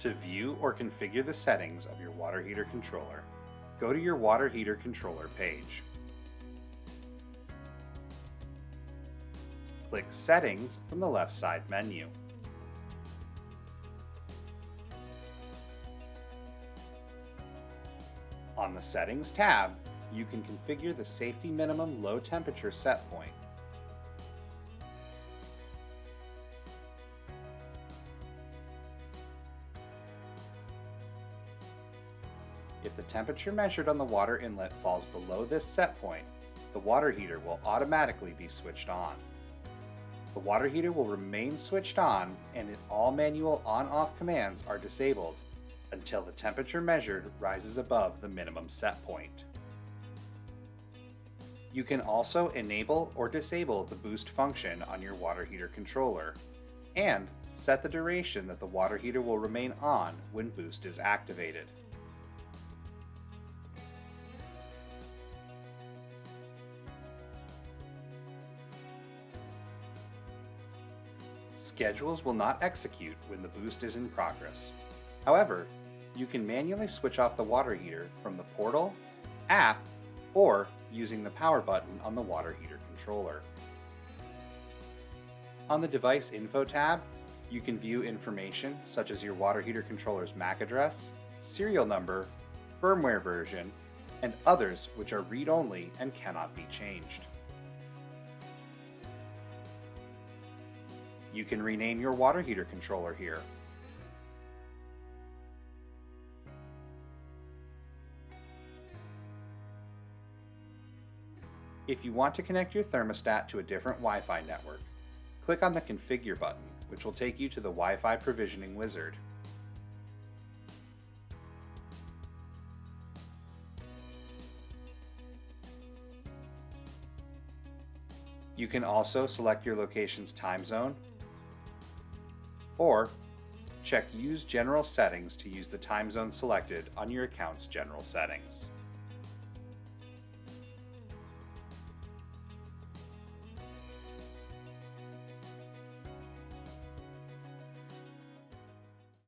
To view or configure the settings of your water heater controller, go to your water heater controller page. Click Settings from the left side menu. On the Settings tab, you can configure the safety minimum low temperature set point. If the temperature measured on the water inlet falls below this set point, the water heater will automatically be switched on. The water heater will remain switched on and all manual on-off commands are disabled until the temperature measured rises above the minimum set point. You can also enable or disable the boost function on your water heater controller and set the duration that the water heater will remain on when boost is activated. Schedules will not execute when the boost is in progress. However, you can manually switch off the water heater from the portal, app, or using the power button on the water heater controller. On the Device Info tab, you can view information such as your water heater controller's MAC address, serial number, firmware version, and others which are read-only and cannot be changed. You can rename your water heater controller here. If you want to connect your thermostat to a different Wi-Fi network, click on the Configure button, which will take you to the Wi-Fi provisioning wizard. You can also select your location's time zone, or check Use General Settings to use the time zone selected on your account's general settings.